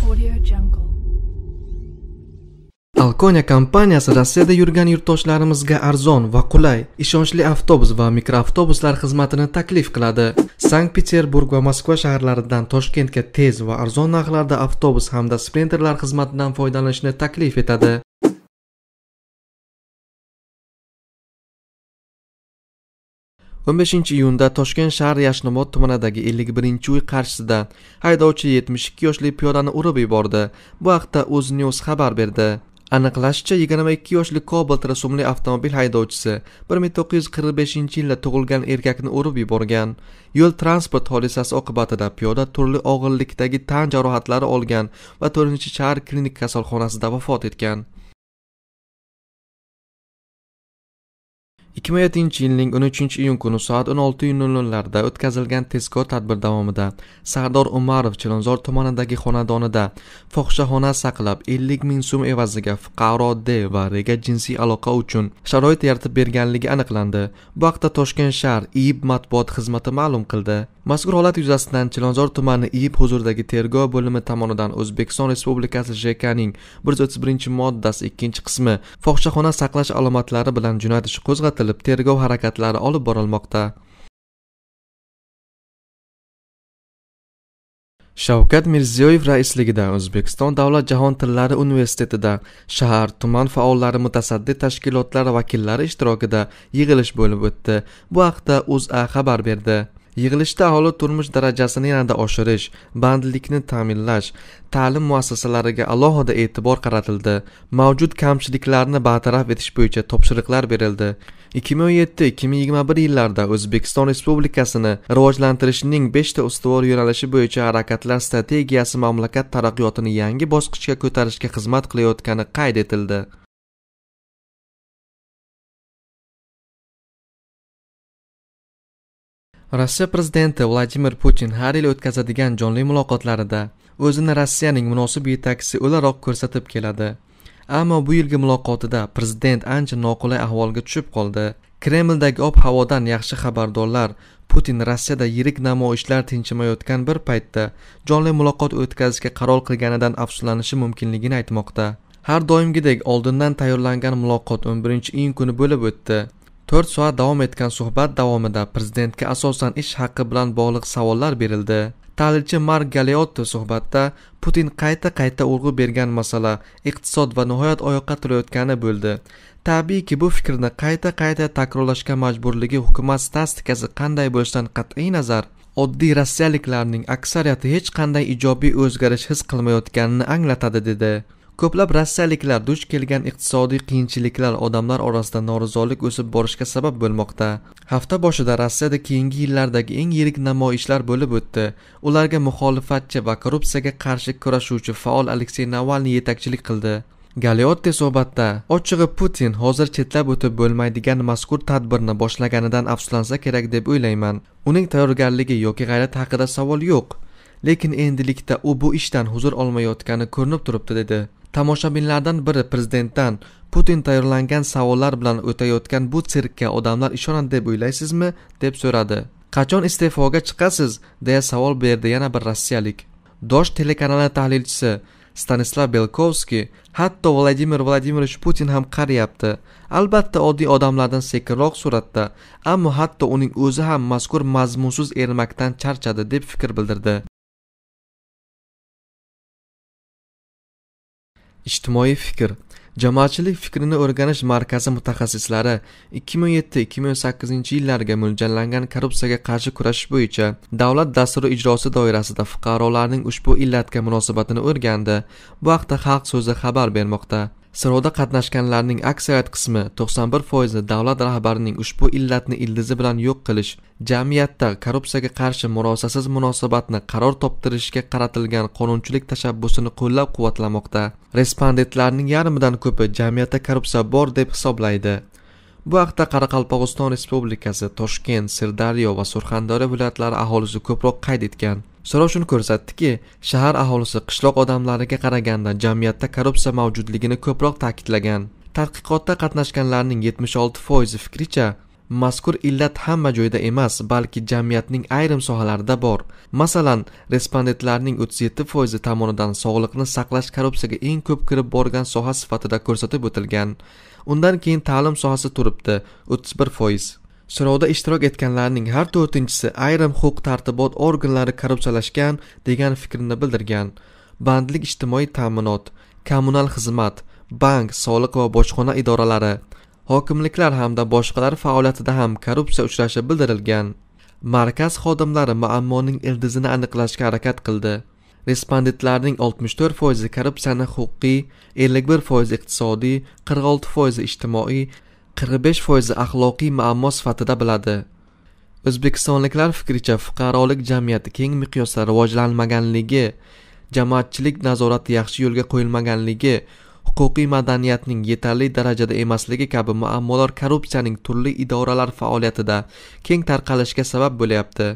Audio Jungle. Alkonia kompaniyasi Rossiyada yurgan yurtdoshlarimizga arzon va qulay, ishonchli avtobus va mikroavtobuslar xizmatini taklif qiladi. Sankt-Peterburg va Moskva shaharlaridan Toshkentga tez va arzon narxlarda avtobus hamda sprinterlar xizmatidan foydalanishni taklif etadi. iyunda Toshkent shahar Yashnobod tumanidagi 51-uy qarshisida haydovchi 72 yoshli piyodani urib yubordi. Bu haqda UzNews xabar berdi. Aniqlashicha, 22 yoshli Cobalt rusumli avtomobil haydovchisi 1945-yilda tug'ilgan erkakni urib yuborgan. Yo'l transport hodisasi oqibatida piyoda turli og'irlikdagi tan jarohatlari olgan va 4-shahar klinik kasalxonasida vafot etgan. 2007-yilning 13-iyun kuni soat 16:00larda o'tkazilgan tezkor tadbir davomida Sardor Umarov Chilonzor tumanidagi xonadonida fohishaxona saqlab 50 ming so'm evaziga fuqaro D va R'ga jinsiy aloqa uchun sharoit yaratib berganligi aniqlandi. Bu haqda Toshkent shahar IIB matbuot xizmati ma'lum qildi. Mazkur holat yuzasidan Chilonzor tumani IIB huzuridagi tergov bo'limi tomonidan O'zbekiston Respublikasi JKning 131-moddasi 2-qismi fohishaxona saqlash alomatlari bilan jinoyat ishi qo'zg'atilib, tergov harakatlari olib borilmoqda. Shavkat Mirziyoyev raisligida O'zbekiston Davlat jahon tillari universitetida shahar, tuman faollari, mutasaddi tashkilotlar vakillari ishtirokida yig'ilish bo'lib o'tdi. Bu haqda O'zA xabar berdi. Yig'ilishda aholi turmush darajasini yanada oshirish, bandlikni ta'minlash, ta'lim muassasalariga alohida e'tibor qaratildi. Mavjud kamchiliklarni bartaraf etish bo'yicha topshiriqlar berildi. 2017-2021 yillarda O'zbekiston Respublikasini rivojlantirishning 5 ta ustuvor yo'nalishi bo'yicha harakatlar strategiyasi mamlakat taraqqiyotini yangi bosqichga ko'tarishga xizmat qilayotgani qayd etildi. Rossiya prezidenti Vladimir Putin har yil o'tkazadigan jonli muloqotlarida o'zini Rossiyaning munosib yetakchisi o'laroq ko'rsatib keladi. Ammo bu yilgi muloqotida prezident ancha noqulay ahvolga tushib qoldi. Kremldagi ob-havodan yaxshi xabardorlar Putin Rossiyada yirik namoyishlar tinchimayotgan bir paytda jonli muloqot o'tkazishga qaror qilganidan afsuslanishi mumkinligini aytmoqda. Har doimgidek oldindan tayyorlangan muloqot 11-iyun kuni bo'lib o'tdi. 4 soat davom etgan suhbat davomida prezidentga asosan ish haqi bilan bog'liq savollar berildi. Tahlilchi Mark Galeotto suhbatda Putin qayta urg'u bergan masala iqtisod va nihoyat oyoqqa turayotgani bo'ldi. Tabiiyki bu fikrni qayta takrorlashga majburligi hukumat statistikasi qanday bo'lishidan qat'iy nazar oddiy rossiyaliklarning aksariyati hech qanday ijobiy o'zgarish his qilmayotganini anglatadi dedi. Ko'plab rossiyaliklar duch kelgan iqtisodiy qiyinchiliklar odamlar orasida norozilik o'sib borishga sabab bo'lmoqda. Hafta boshida Rossiyada keyingi yillardagi eng yirik namoyishlar bo'lib o'tdi. Ularga muxolifatchi va korrupsiyaga qarshi kurashuvchi faol Aleksey Navalniy yetakchilik qildi. Galeotti suhbatda ochig'i Putin hozir chetlab o'tib bo'lmaydigan mazkur tadbirni boshlaganidan afsuslansa kerak deb o'ylayman. Uning tayyorgarligi yoki g'ayrati haqida savol yo'q. Lekin endilikda u bu ishdan huzur olmayotgani ko'rinib turibdi dedi. Tomoshabinlardan biri prezidentdan Putin tayyorlangan savollar bilan o'tayotgan bu sirkka odamlar ishonadi deb o'ylaysizmi deb so'radi. Qachon iste'foga chiqasiz deya savol berdi yana bir rossiyalik. Dosh telekanali tahlilchisi Stanislav Belkovskiy hatto Vladimir Vladimirovich Putin ham qariyapti. Albatta oddiy odamlardan sekinroq suratda, ammo hatto uning o'zi ham mazkur mazmunsiz ermakdan charchadi deb fikr bildirdi. Ijtimoiy fikr. Jamoatchilik fikrini o'rganish markazi mutaxassislari 2007-2008 yillarga mo'ljallangan korrupsiyaga qarshi kurashish bo'yicha davlat dasturi ijrosi doirasida fuqarolarning ushbu illatga munosabatini o'rgandi. Bu haqda Xalq so'zi xabar bermoqda. So'rovda qatnashganlarning aksariyat qismi 91% davlat rahbarining ushbu illatni ildizi bilan yo'q qilish, jamiyatda korrupsiyaga qarshi murosasiz munosabatni qaror toptirishga qaratilgan qonunchilik tashabbusini qo'llab-quvvatlamoqda. Respondentlarning yarmidan ko'pi jamiyatda korrupsiya bor deb hisoblaydi. Bu haqda Qoraqalpog'iston Respublikasi, Toshkent, Sirdaryo va Surxondaryo viloyatlari aholisi ko'proq qayd etgan. So'rov shuni ko'rsatdiki, shahar aholisi qishloq odamlariga qaraganda jamiyatda korrupsiya mavjudligini ko'proq ta'kidlagan. Tadqiqotda qatnashganlarning 76% fikricha, Mazkur illat hamma joyda emas, balki jamiyatning ayrim sohalarida bor. Masalan, respondentlarning 37% tomonidan sog'liqni saqlash korrupsiyaga eng ko'p kirib borgan soha sifatida ko'rsatib o'tilgan. Undan keyin ta'lim sohasi turibdi, 31%. So'rovda ishtirok etganlarning har 4-chisi ayrim huquq-tartibot organlari korrupsiyalashgan degan fikrni bildirgan. Bandlik, ijtimoiy ta'minot, kommunal xizmat, bank, soliq va bojxona idoralari, hokimliklar hamda boshqalar faoliyatida ham korrupsiya uchrashi bildirilgan. Markaz xodimlari muammoning ildizini aniqlashga harakat qildi. Respondentlarning 64% korrupsiyani huquqiy, 51% iqtisodiy, 46% ijtimoiy, 45% axloqiy muammo sifatida biladi. O'zbekistonliklar fikricha fuqarolik jamiyati keng miqyosda rivojlanmaganligi, jamoatchilik nazorati yaxshi yo'lga qo'yilmaganligi, huquqiy madaniyatning yetarli darajada emasligi kabi muammolar korrupsiyaning turli idoralar faoliyatida keng tarqalishiga sabab bo'lyapti.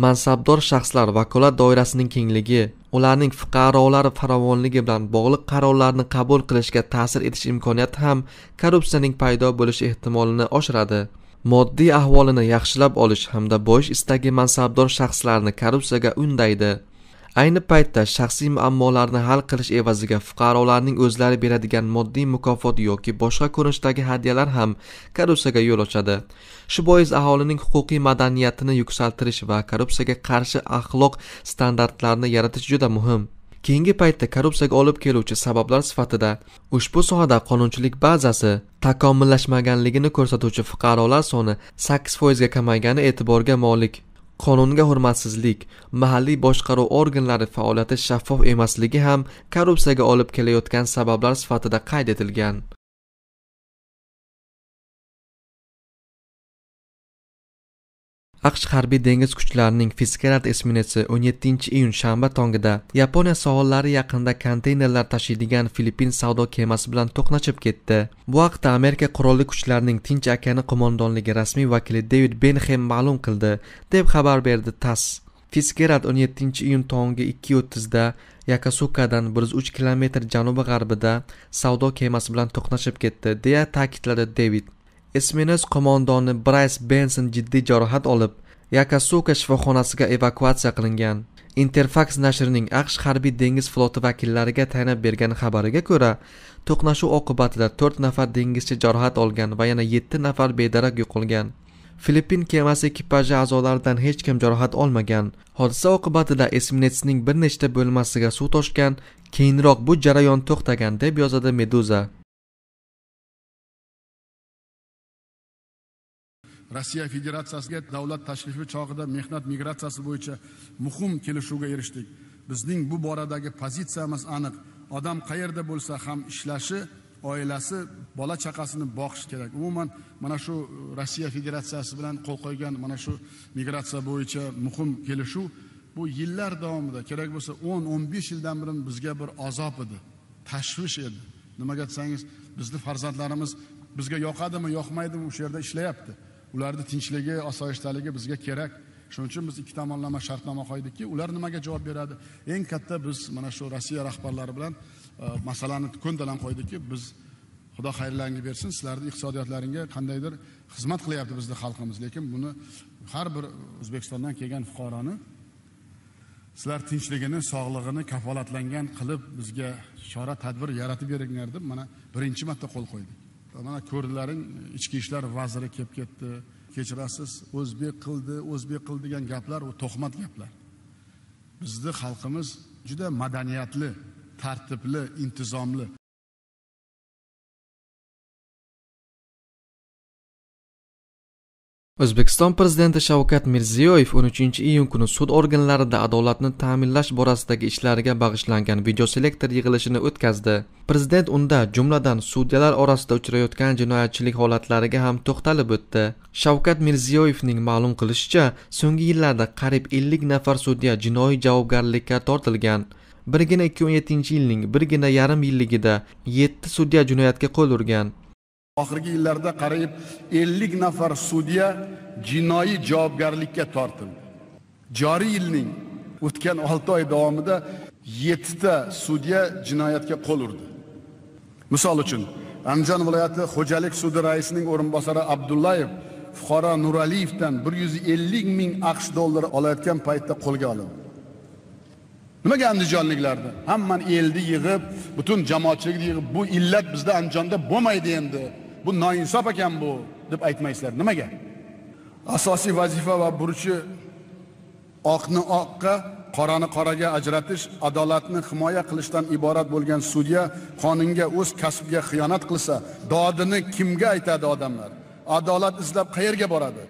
Mansabdor shaxslar vakolat doirasining kengligi, ularning fuqarolari farovonligi bilan bog'liq qarorlarni qabul qilishga ta'sir etish imkoniyati ham korrupsiyaning paydo bo'lish ehtimolini oshiradi. Moddiy ahvolini yaxshilab olish hamda boyish istagi mansabdor shaxslarni korrupsiyaga undaydi. Ayni paytda shaxsiy muammolarni hal qilish evaziga fuqarolarning o'zlari beradigan moddiy mukofot yoki boshqa ko'rinishdagi hadyalar ham korrupsiyaga yo'l ochadi. Shu bois aholining huquqiy madaniyatini yuksaltirish va korrupsiyaga qarshi axloq standartlarini yaratish juda muhim. Keyingi paytda korrupsiyaga olib keluvchi sabablar sifatida ushbu sohada qonunchilik bazasi takomillashmaganligini ko'rsatuvchi fuqarolar soni 8% ga kamaygani e'tiborga molik. Qonunga hurmatsizlik, mahalliy boshqaruv organlari faoliyati shaffof emasligi ham korrupsiyaga olib kelayotgan sabablar sifatida qayd etilgan. AQSh harbiy dengiz kuchlarining Fitzgerald esminetsi 17-iyun shanba tongida Yaponiya sohillari yaqinida konteynerlar tashiydigan Filippin savdo kemasi bilan to'qnashib ketdi. Bu haqda Amerika qurolli kuchlarining Tinch okeani qo'mondonligi rasmiy vakili David Benhem ma'lum qildi, deb xabar berdi TASS. Fitzgerald 17-iyun tongi 2:30 da Yakasukadan 103 km janubi-g'arbida savdo kemasi bilan to'qnashib ketdi, deya ta'kidladi David. Esminets qo'mondoni Bryce Benson jiddiy jarohat olib, Yakasuka shifoxonasiga evakuatsiya qilingan. Interfax nashrining AQSh harbiy dengiz floti vakillariga tayanib bergan xabariga ko'ra, to'qnashuv oqibatida 4 nafar dengizchi jarohat olgan va yana 7 nafar bedarak yo'qolgan. Filippin kemasi ekipaji a'zolaridan hech kim jarohat olmagan. Hodisa oqibatida esminetsning bir nechta bo'lmasiga suv toshgan, keyinroq bu jarayon to'xtagan, deb yozadi Meduza. Rossiya Federatsiyasiga davlat tashrifi chog'ida mehnat migratsiyasi bo'yicha muhim kelishuvga erishdik. Bizning bu boradagi pozitsiyamiz aniq. Odam qayerda bo'lsa ham ishlashi, oilasi, bola chaqasini boqish kerak. Umuman mana shu Rossiya Federatsiyasi bilan qo'l qo'ygan mana shu migratsiya bo'yicha muhim kelishuv bu yillar davomida kerak bo'lsa 10-15 yildan beri bizga bir azob edi, tashvish edi. Nimaga desangiz, bizning farzandlarimiz bizga yoqadimi, yoqmaydimi o'sha yerda ishlayapti. Ularning tinchligi, osoyishtaligi bizga kerak. Shuning uchun biz ikki tomonlama shartnoma qo'ydikki, ular nimaga javob beradi? Eng katta biz mana shu Rossiya rahbarlari bilan masalani ko'ndalam qo'ydikki, biz Xudo xayrlaringizni bersin, sizlarning iqtisodiyotlaringga qandaydir xizmat qilyapti bizning xalqimiz, lekin buni har bir O'zbekistondan kelgan fuqaroni sizlar tinchligini, sog'lig'ini kafolatlangan qilib bizga chora tadbir yaratib beringlar deb mana birinchi marta qo'l qo'ydik. Mana ko'rdilaring, ichki ishlar vaziri kelib ketdi. Kechirasiz, o'zbek qildi degan gaplar u to'xmat gaplar. Bizning xalqimiz juda madaniyatli, tartibli, intizomli. O'zbekiston prezidenti Shavkat Mirziyoyev 13-iyun kuni sud organlarida adolatni ta'minlash borasidagi ishlariga bag'ishlangan videoselektor yig'ilishini o'tkazdi. Prezident unda jumladan sudyalar orasida uchrayotgan jinoyatchilik holatlariga ham to'xtalib o'tdi. Shavkat Mirziyoyevning ma'lum qilishicha, so'nggi yillarda qariyb 50 nafar sudya jinoiy javobgarlikka tortilgan. Birgina 2017-yilning birgina yarim yilligida 7 sudya jinoyatga qo'l urgan. Oxirgi yillarda qariyb 50 nafar sudya jinoiy javobgarlikka tortildi. Joriy yilning o'tgan 6 oy davomida 7 ta sudya jinoyatga qo'l urdi. Misol uchun, Andijon viloyati xo'jalik sudi raisining o'rinbosari Abdullayev fuqaro Nuraliyevdan 150 ming AQSh dollari olayotgan paytda qo'lga olindi. Nimaga andijonliklarni hammani elni yig'ib, butun jamoatchilikni yig'ib, bu illat bizda Andijonda bo'lmaydi endi. Bu noinsof ekan bu deb aytmaysizlar. Nimaga? Asosiy vazifa va burchi oqni oqqa, qorani qoraga ajratish, adolatni himoya qilishdan iborat bo'lgan sudya qonunga, o'z kasbiga xiyonat qilsa, dodini kimga aytadi odamlar? Adolat izlab qayerga boradi?